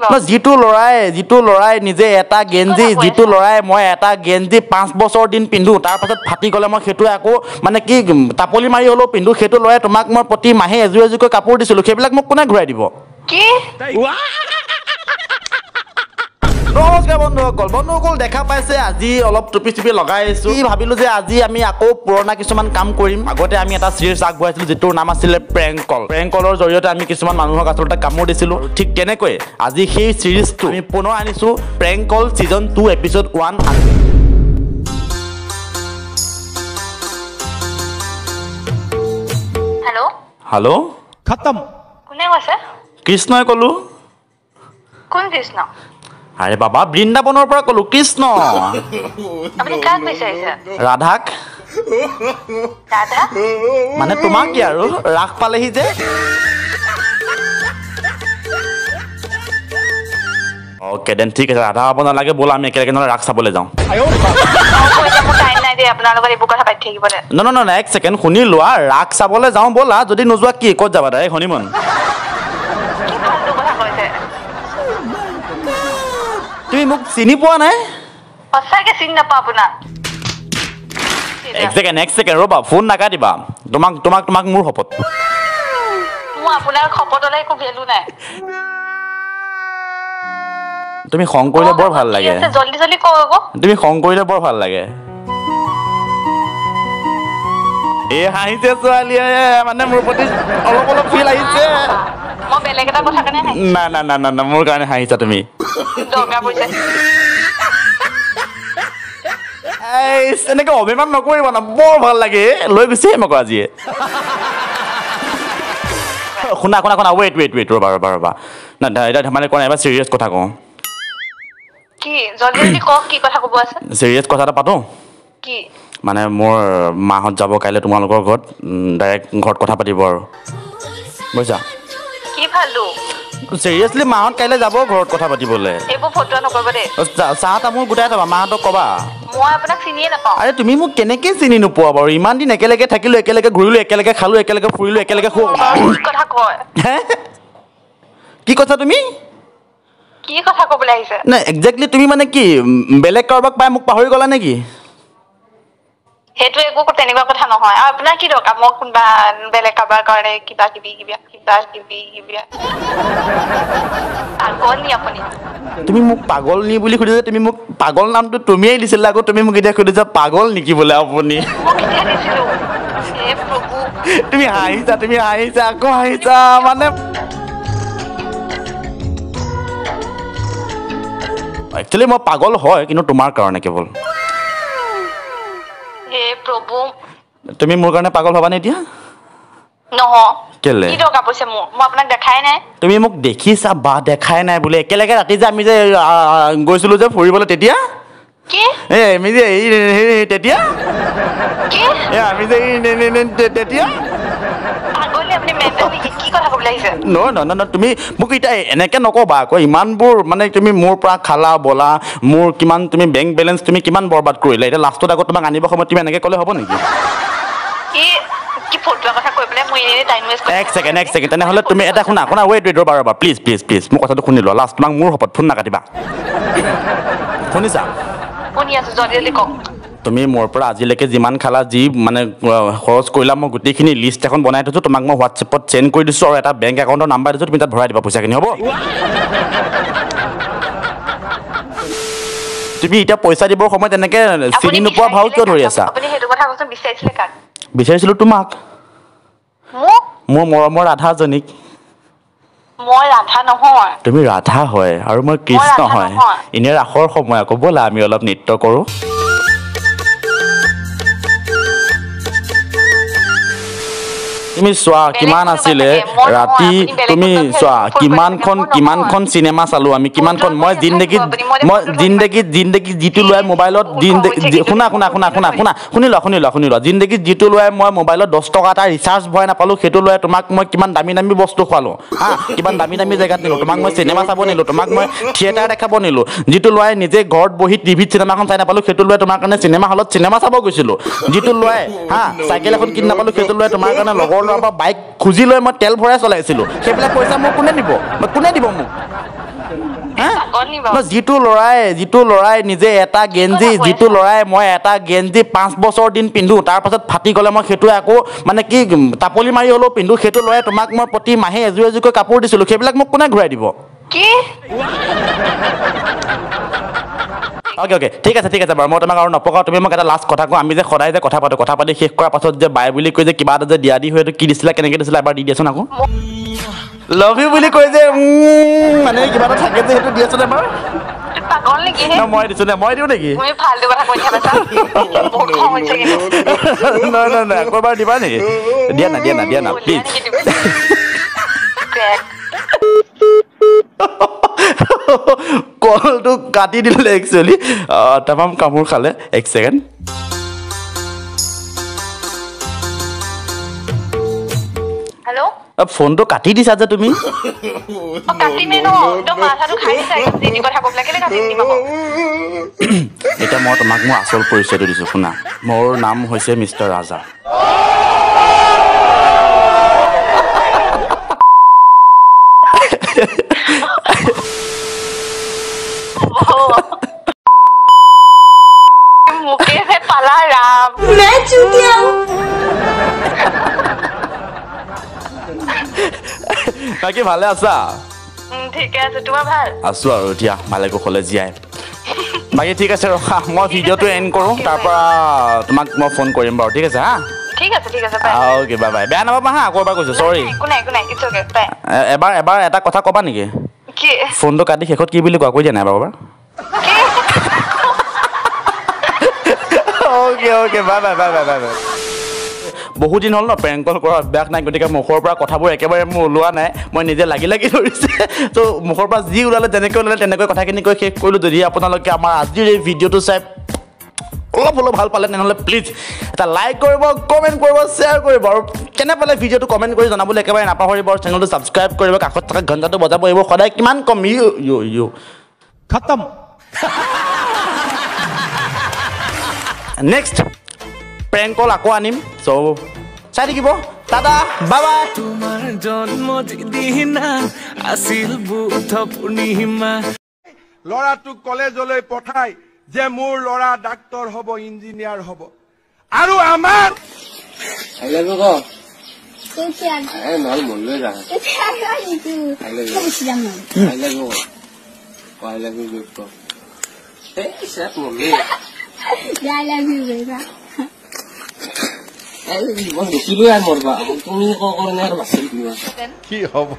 বাৰু যিটো লৰাই নিজে এটা গেঞ্জি যিটো লৰাই মই এটা গেঞ্জি 5 বছৰ দিন পিন্ধো তাৰ পাছত ফাটি গলে মই সেইটো আকৌ মানে কি তাপলি মাৰি হলো পিন্ধো সেইটো লৰাই তোমাক মই প্ৰতি মাহে এজুকৈ কাপোৰ দিছিলো সেইবিলাক মোক কোনে ঘূৰাই দিব কি নমস্কাৰ বন্ধুসকল দেখা পাইছে আজি অলপ টুপি লগাই আছো ভাবিলো যে আজি আমি আকৌ পুৰণা কিছুমান কাম কৰিম আগতে আমি এটা সিৰিজ আগবঢ়াইছিলো যেটোৰ নাম আছিল প্ৰেংক কলৰ জৰিয়তে আমি কিছুমান মানুহক আচলতে কামোৰ দিছিলো ঠিক তেনেকৈ আজি সেই সিৰিজটো আমি পুনৰ আনিছো প্ৰেংক কল সিজন 2 এপিসোড 1 হেল্ল খতম কোনে কৈছে কৃষ্ণই কলো কোন কৃষ্ণ আরে বাবা বৃন্দাবনৰ পৰা কলো কৃষ্ণ আপুনি কাক বিচাৰিছে ৰাধাক ৰাধা মানে তোমাক কি আৰু ৰাখ পালেহি যে ওকে দেন ঠিক আছে ৰাধা হ'ব নালাগে বলা আমি একেলগে নহলে ৰাখ চাবলৈ যাওঁ ন এক সেকেন্ড শুনি লোৱা ৰাখ চাবলৈ যাওঁ বলা যদি নোযোৱা কি ক'ত যাবা ডাইৰেক্ট হনিমুন তুমি মোক চিনি পোৱা নাই সঁচাকে চিনি নাপাওঁ আপোনাক এক সেকেন্ড ৰবা ফোন নাকাটিবা তোমাক মোৰ শপত মোৰ আপোনাৰ শপতলৈ একো ভেলু নাই তুমি খং কৰিলে বৰ ভাল লাগে জলদি কও আকৌ তুমি খং কৰিলে বৰ ভাল লাগে এই হাঁহিছে ছোৱালীয়ে মানে মোৰ প্ৰতি অলপ ফিল আহিছে মই বেলেগ এটা কথা কাৰণে না মোৰ কাৰণে হাঁহিছা তুমি দৰকাৰ পৰিছে এনেকে অভিমান নকৰিবা না বৰ ভাল লাগে লৈ গৈছে মোক আজিয়ে শুনা ৱেইট ৰবা না এটা ধেমালি কৰা এবাৰ চিৰিয়াছ কথা কওঁ কি জলদি কওক কি কথা ক'ব আছে চিৰিয়াছ কথা এটা পাতো কি মানে মোৰ মাহত যাব কাইলৈ তোমালোকৰ ঘৰত ডাইৰেক্ট ঘৰত কথা পাতিব আৰু বুজিছা কি ফালু চিৰিয়াছলি মাহত কাইলৈ যাব ঘৰত কথা পাতিবলৈ এইবোৰ ফটো নকৰিব দেই চাহ তামোল গোটাই থবা মাহঁতক ক'বা মই আপোনাক চিনিয়ে নাপাওঁ আৰে তুমি মোক কেনেকে চিনি নোপোৱা বাৰু ইমান দিন একেলগে থাকিলো একেলগে ঘূৰিলো একেলগে খালো একেলগে ফুৰিলো একেলগে কথা কয় কি কথা তুমি কি কথা ক'বলৈ আহিছে নাই একজেক্টলি তুমি মানে কি বেলেগ কাৰোবাক পাই মোক পাহৰি গলা নেকি সেইটো একো তেনেকুৱা কথা নহয় আৰু আপোনাৰ কি দৰকাৰ মোক কোনোবা বেলেগ কাৰোবাৰ কাৰণে কিবা কিবি পাগল নি আপুনি তুমি মোক পাগল নি বুলি সুধিছা তুমি মোক পাগল নামটো তুমিয়েই দিছিলা আকৌ তুমি মোক এতিয়া সুধিছা পাগল নেকি বোলে আপুনি তুমি হাঁহিছা আকৌ হাঁহিছা মানে একচুৱেলি মই পাগল হয় কিন্তু তোমাৰ কাৰণে কেৱল তুমি মোৰ কাৰণে পাগল হবা নে এতিয়া কেলে তুমি মোক দেখিছা বা দেখাই নাই বোলে একেলগে ৰাতি যে আমি যে গৈছিলো যে ফুৰিবলৈ তেতিয়া আমি যে তেতিয়া তুমি মোক এতিয়া এনেকে নকবা আকৌ ইমানবোৰ মানে তুমি মোৰ পৰা খালা বলা মোৰ কিমান তুমি বেংক বেলেঞ্চ তুমি কিমান বৰবাদ কৰিলা এতিয়া লাষ্টত আকৌ তোমাক আনিব সময়ত তুমি এনেকে ক'লে হ'ব নেকি এক ছেকেণ্ড তেনেহ'লে তুমি এটা শুনা ৱেইট ৰবা প্লিজ মোৰ কথাটো শুনি লোৱা লাষ্ট তোমাক মোৰ শপত ফোন নাকাটিবা শুনিছা তুমি মোৰ পৰা আজিলৈকে যিমান খালা যি মানে খৰচ কৰিলা মই গোটেইখিনি লিষ্ট এখন বনাই থৈছো তোমাক মই হোৱাটছএপত চেণ্ড কৰি দিছো আৰু এটা বেংক একাউণ্টৰ নাম্বাৰ দিছো তুমি তাত ভৰাই দিবা পইচাখিনি হ'ব তুমি এতিয়া পইচা দিবৰ সময়ত এনেকে চিনি নোপোৱা ভাও কিয় ধৰি আছা বিচাৰিছিলো তোমাক মোৰ মৰমৰ ৰাধাজনীক মই ৰাধা নহয় তুমি ৰাধা হয় আৰু মই কৃষ্ণ হয় এনে ৰাসৰ সময় আকৌ ব'লা আমি অলপ নৃত্য কৰো তুমি চোৱা কিমান আছিলে ৰাতি তুমি চোৱা কিমানখন চিনেমা চালো আমি কিমানখন মই জিন্দগীত যিটো লৈ মোবাইলত শুনি লোৱা জিন্দগীত যিটো লৈ মই মোবাইলত 10 টকা এটা ৰিচাৰ্জ ভৰাই নাপালো সেইটো লৈ তোমাক মই কিমান দামী বস্তু খোৱালো কিমান দামী জেগাত নিলো তোমাক মই চিনেমা চাব নিলো তোমাক মই থিয়েটাৰ দেখাব নিলো যিটো লৈ নিজে ঘৰত বহি টিভিত চিনেমাখন চাই নাপালো সেইটো লৈ তোমাৰ কাৰণে চিনেমা হলত চিনেমা চাব গৈছিলো যিটো লৈ চাইকেল এখন কিনি নাপালো সেইটো লৈ তোমাৰ কাৰণে লগৰ ল'ৰা বাইক খুজি লৈ মই তেল ভৰাই চলাইছিলো সেইবিলাক পইচা মোক কোনে দিব মোক যিটো লৰাই নিজে এটা গেঞ্জি যিটো লৰাই মই এটা গেঞ্জি 5 বছৰ দিন পিন্ধো তাৰ পাছত ফাটি গ'লে মই সেইটো আকৌ মানে কি তাপলি মাৰি হ'লেও পিন্ধো সেইটো লৰাই তোমাক মই প্ৰতি মাহে এযোৰ কাপোৰ দিছিলোঁ সেইবিলাক মোক কোনে ঘূৰাই দিব কি ওকে ঠিক আছে বাৰু মই তোমাক আৰু নপকাও তুমি মোক এটা লাষ্ট কথা কোৱা আমি যে সদায় যে কথা পাতি শেষ কৰাৰ পাছত যে বাই বুলি কৈ যে কিবা এটা যে দিয়া দি হয়তো কি দিছিলা কেনেকৈ দিছিলা এবাৰ দি দিয়াচোন আকৌ লাভ ইউ বুলি কৈ যে মানে কিবা এটা থাকে যে সেইটো দিয়াচোন এবাৰ পাগল নেকি মই দিছো নে মই দিওঁ নেকি তুমি ফালতু কথা কৈ থাকা বহুত খং হৈছে কিন্তু নাই আকৌ এবাৰ দিবা নেকি দিয়া না প্লিজ কলটো কাটি দিলে একচুৱেলি তামাম কামোৰ খালে 1 ছেকেণ্ড হেল্ল' ফোনটো কাটি দিছা যে তুমি এতিয়া মই তোমাক মোৰ আচল পৰিচয়টো দিছো শুনা মোৰ নাম হৈছে মিষ্টাৰ ৰাজা मुके से पला राम मैं चूतिया हूँ বাকী ভালে আছা ঠিক আছে তোমাৰ ভাল আছো আৰু এতিয়া ভালে কুশলে জীয়াই বাকী ঠিক আছে ৰখা মই ভিডিঅ'টো এণ্ড কৰোঁ তাৰ পৰা তোমাক মই ফোন কৰিম বাৰু ঠিক আছে হা ঠিক আছে বাই ওকে বাই বেয়া নাপাবা হা আকৌ এবাৰ কৈছোঁ চৰি একো নাই ইটছ অ'কে বাই এবাৰ এটা কথা ক'বা নেকি কি ফোনটো কাটি শেষত কি বুলি কোৱা কৈ দিয়া নাই বাৰু এবাৰ ওকে বাই বহুত দিন হ'ল ন প্ৰেংক কল কৰা অভ্যাস নাই গতিকে মুখৰ পৰা কথাবোৰ একেবাৰে মোৰ ওলোৱা নাই মই নিজে লাগি ধৰিছে তো মুখৰ পৰা যি ওলালে তেনেকৈ কথাখিনি কৈ শেষ কৰিলোঁ যদি আপোনালোকে আমাৰ আজিৰ এই ভিডিঅ'টো চাই অলপ ভাল পালে তেনেহ'লে প্লিজ এটা লাইক কৰিব কমেণ্ট কৰিব শ্বেয়াৰ কৰিব আৰু কেনে পালে ভিডিঅ'টো কমেণ্ট কৰি জনাবলৈ একেবাৰে নাপাহৰিব আৰু চেনেলটো ছাবস্ক্ৰাইব কৰিব কাষত থকা ঘণ্টাটো বজাব এইবোৰ সদায় কিমান কম ইউ খতম নেক্সট প্ৰেংক কল আকৌ আনিম চ' চাই থাকিব দাদা বাই বাই তোমাৰ জন্মদিনা আছিল বুধ পূৰ্ণিমা ল'ৰাটোক কলেজলৈ পঠাই যে মোৰ ল'ৰা ডাক্তৰ হ'ব ইঞ্জিনিয়াৰ হ'ব আৰু আমাৰ তুমি কি হ'ব